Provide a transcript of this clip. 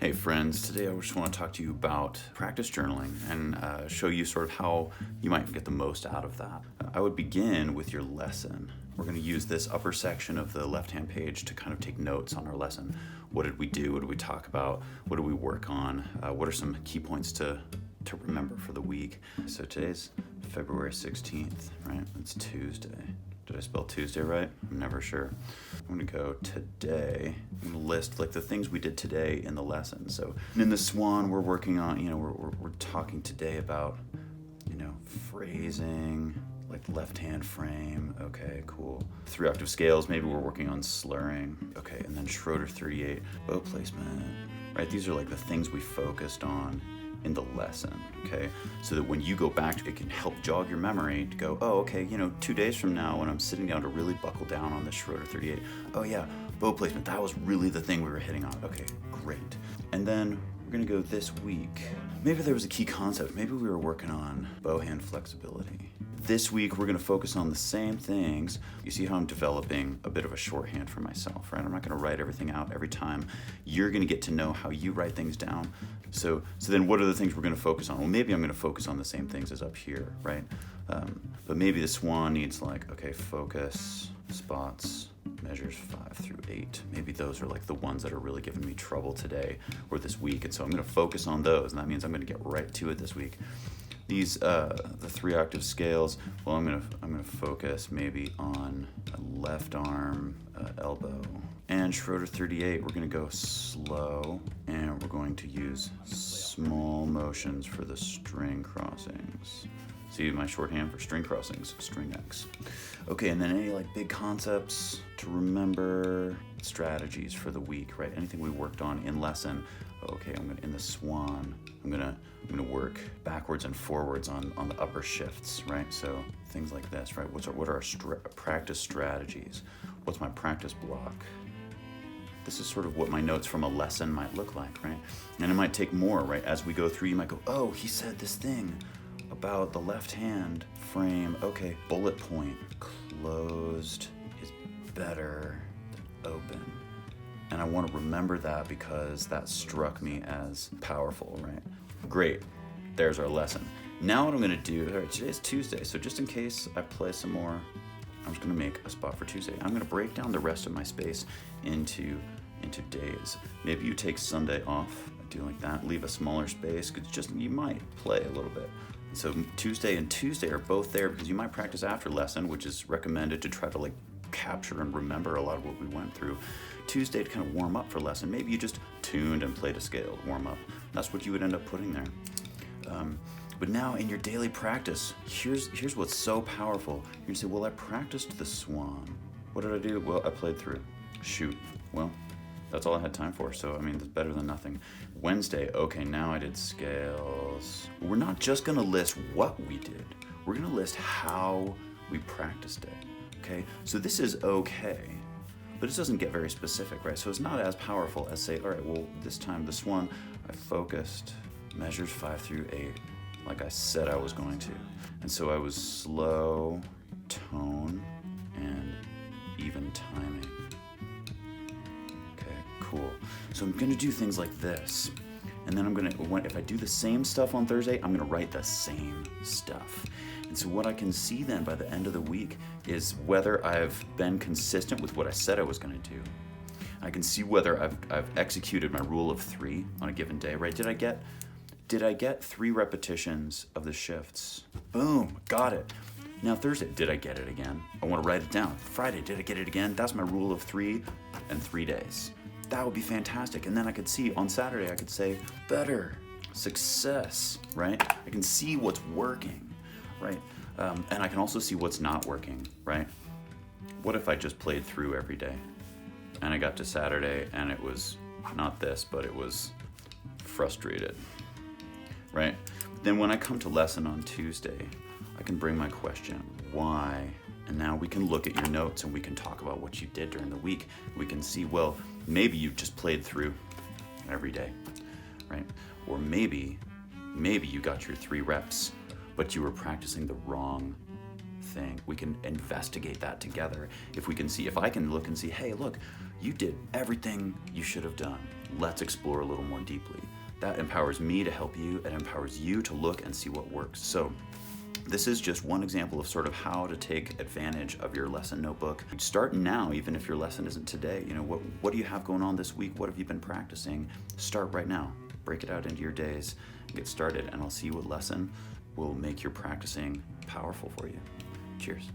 Hey friends, today I just want to talk to you about practice journaling and show you sort of how you might get the most out of that. I would begin with your lesson. We're going to use this upper section of the left-hand page to kind of take notes on our lesson. What did we do? What did we talk about? What did we work on? What are some key points to remember for the week? So today's February 16th, right? It's Tuesday. Did I spell Tuesday right? I'm never sure. I'm gonna go today. I'm gonna list like the things we did today in the lesson. So in the Swan, we're working on, we're talking today about, phrasing, like left hand frame. Okay, cool. 3 octave scales, maybe we're working on slurring. Okay, and then Schroeder 38, bow placement, right? These are like the things we focused on in the lesson, okay? So that when you go back, it can help jog your memory to go, oh, okay, 2 days from now when I'm sitting down to really buckle down on the Schroeder 38, oh yeah, bow placement, that was really the thing we were hitting on. Okay, great. And then we're gonna go this week. Maybe there was a key concept. Maybe we were working on bow hand flexibility. This week, we're gonna focus on the same things. You see how I'm developing a bit of a shorthand for myself, right? I'm not gonna write everything out every time. You're gonna get to know how you write things down. So then what are the things we're gonna focus on? Well, maybe I'm gonna focus on the same things as up here, right? But maybe the Swan needs focus, spots, measures 5 through 8. Maybe those are like the ones that are really giving me trouble today or this week. And so I'm gonna focus on those. And that means I'm gonna get right to it this week. These, the 3 octave scales, well, I'm gonna focus maybe on a left arm, elbow. And Schroeder 38, we're gonna go slow, and we're going to use small motions for the string crossings. See my shorthand for string crossings, string X. Okay, and then any big concepts to remember, strategies for the week, right? Anything we worked on in lesson. Okay, in the Swan, I'm gonna work backwards and forwards on the upper shifts, right? So things like this, right? What are our practice strategies? What's my practice block? This is sort of what my notes from a lesson might look like, right? And it might take more, right? As we go through, you might go, oh, he said this thing about the left hand frame. Okay, bullet point, closed is better than open. And I want to remember that because that struck me as powerful, right? Great, there's our lesson. Now what I'm gonna do, all right, today's Tuesday, so just in case I play some more, I'm just gonna make a spot for Tuesday. I'm gonna break down the rest of my space into days. Maybe you take Sunday off, do like that, leave a smaller space, because you might play a little bit. So Tuesday and Tuesday are both there because you might practice after lesson, which is recommended to try to capture and remember a lot of what we went through. Tuesday to kind of warm up for lesson. Maybe you just tuned and played a scale to warm up. That's what you would end up putting there. But now in your daily practice, here's what's so powerful. You're gonna say, well, I practiced the Swan. What did I do? Well, I played through. Shoot. Well, that's all I had time for. So, that's better than nothing. Wednesday, okay, now I did scales. We're not just gonna list what we did. We're gonna list how we practiced it. Okay, so this is okay, but it doesn't get very specific, right? So it's not as powerful as say, all right, well, this time the Swan, I focused measures 5 through 8, like I said I was going to. And so I was slow, tone, and even timing. Okay, cool. So I'm gonna do things like this. And then if I do the same stuff on Thursday, I'm gonna write the same stuff. And so what I can see then by the end of the week is whether I've been consistent with what I said I was gonna do. I can see whether I've executed my rule of 3 on a given day, right? Did I get 3 repetitions of the shifts? Boom, got it. Now Thursday, did I get it again? I wanna write it down. Friday, did I get it again? That's my rule of 3 and 3 days. That would be fantastic. And then I could see on Saturday, I could say, better, success, right? I can see what's working, right? And I can also see what's not working, right? What if I just played through every day? And I got to Saturday and it was not this, but it was frustrated, right? Then when I come to lesson on Tuesday, I can bring my question, why? And now we can look at your notes and we can talk about what you did during the week. We can see, well, maybe you just played through every day, right? Or maybe you got your 3 reps, but you were practicing the wrong thing. We can investigate that together. If I can look and see, hey, look, you did everything you should have done. Let's explore a little more deeply. That empowers me to help you. It empowers you to look and see what works. So this is just one example of sort of how to take advantage of your lesson notebook. Start now, even if your lesson isn't today. You know, what do you have going on this week? What have you been practicing? Start right now. Break it out into your days, get started, and I'll see what lesson will make your practicing powerful for you. Cheers.